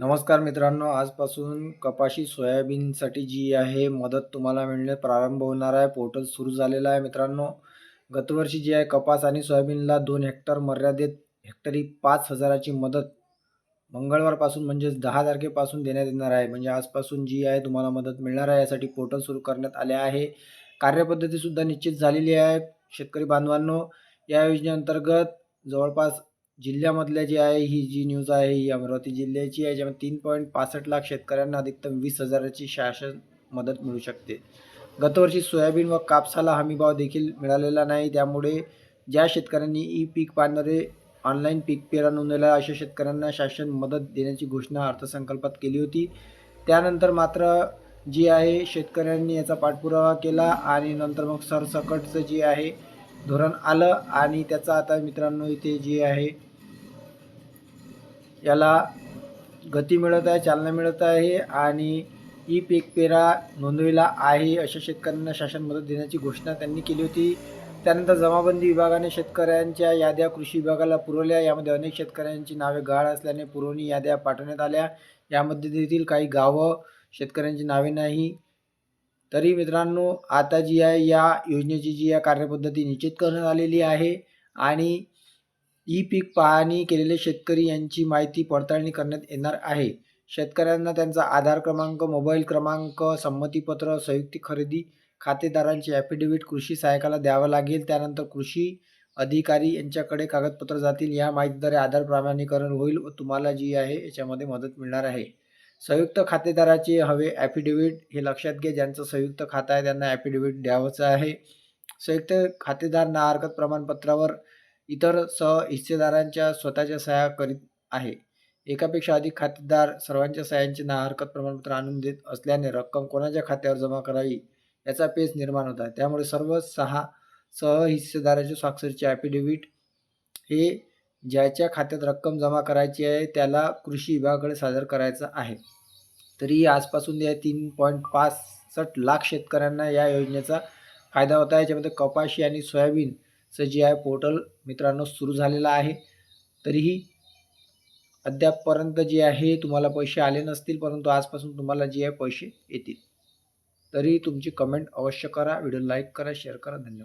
नमस्कार मित्रांनो, आजपासून कपाशी सोयाबीनसाठी जी आहे मदत तुम्हाला मिळणे प्रारंभ होणार आहे. पोर्टल सुरू झालेलं आहे मित्रांनो. गतवर्षी जी आहे कपास आणि सोयाबीनला 2 हेक्टर मर्यादेत हेक्टरी 5,000ची मदत मंगळवारपासून म्हणजेच 10 तारखेपासून देण्यात येणार आहे. म्हणजे आजपासून जी आहे तुम्हाला मदत मिळणार आहे. यासाठी पोर्टल सुरू करण्यात आले आहे. कार्यपद्धतीसुद्धा निश्चित झालेली आहे. शेतकरी बांधवांनो, या योजनेअंतर्गत जवळपास जिल्ह्यामधल्या जी आहे ही जी न्यूज आहे ही अमरावती जिल्ह्याची आहे, ज्यामध्ये 3.65 लाख शेतकऱ्यांना अधिकतम 20,000ची शासन मदत मिळू शकते. गतवर्षी सोयाबीन व कापसाला हमीभाव देखील मिळालेला नाही, त्यामुळे ज्या शेतकऱ्यांनी ई पीक पाहणारे ऑनलाईन पीक पेरा नोंदवला अशा शेतकऱ्यांना शासन मदत देण्याची घोषणा अर्थसंकल्पात केली होती. त्यानंतर मात्र जी आहे शेतकऱ्यांनी याचा पाठपुरावा केला आणि नंतर मग सरसकटचं जे आहे धोरण आलं आणि त्याचा आता मित्रांनो इथे जे आहे याला गती मिळत आहे, चालना मिळत आहे आणि ई पीक पेरा नोंदविला आहे अशा शेतकऱ्यांना शासन मदत देण्याची घोषणा त्यांनी केली होती. त्यानंतर जमाबंदी विभागाने शेतकऱ्यांच्या याद्या कृषी विभागाला पुरवल्या. यामध्ये अनेक शेतकऱ्यांची नावे गहाळ असल्याने पुरवणी याद्या पाठवण्यात आल्या. यामध्ये देखील काही गावं शेतकऱ्यांची नावे नाही. तरी मित्रांनो आता जी आहे या योजनेची जी आहे कार्यपद्धती निश्चित करण्यात आलेली आहे आणि ई पीक पाहणी केलेले शेतकरी यांची माहिती पडताळणी करण्यात येणार आहे. शेतकऱ्यांना त्यांचा आधार क्रमांक, मोबाईल क्रमांक, संमतीपत्र, संयुक्त खरेदी खातेदारांचे ॲफिडेव्हिट कृषी सहाय्यकाला द्यावं लागेल. त्यानंतर कृषी अधिकारी यांच्याकडे कागदपत्र जातील. या माहितीद्वारे आधार प्रमाणीकरण होईल व तुम्हाला जी आहे याच्यामध्ये मदत मिळणार आहे. संयुक्त खातेदाराचे हवे ॲफिडेव्हिट हे लक्षात घ्या. ज्यांचं संयुक्त खातं आहे त्यांना ॲफिडेव्हिट द्यावंच आहे. संयुक्त खातेदार ना हरकत प्रमाणपत्रावर इतर हिस्सेदारांच्या स्वतःच्या सह्या करीत आहे. एकापेक्षा अधिक खातेदार सर्वांच्या सह्यांचे ना हरकत प्रमाणपत्र आणून देत असल्याने रक्कम कोणाच्या खात्यावर जमा करावी याचा पेच निर्माण होत आहे. त्यामुळे सर्व 6 हिस्सेदाराच्या स्वाक्षरीचे ॲफिडेव्हिट हे ज्याच्या खात्यात रक्कम जमा करायची आहे त्याला कृषी विभागाकडे सादर करायचं आहे. तरी आजपासून या 3.65 लाख शेतकऱ्यांना या योजनेचा फायदा होत आहे. याच्यामध्ये कपाशी आणि सोयाबीनचं जे आहे पोर्टल मित्रांनो सुरू झालेलं आहे. तरीही अद्यापपर्यंत जे आहे तुम्हाला पैसे आले नसतील, परंतु आजपासून तुम्हाला जे आहे पैसे येतील. तरी तुमची कमेंट अवश्य करा, व्हिडिओ लाईक करा, शेअर करा. धन्यवाद.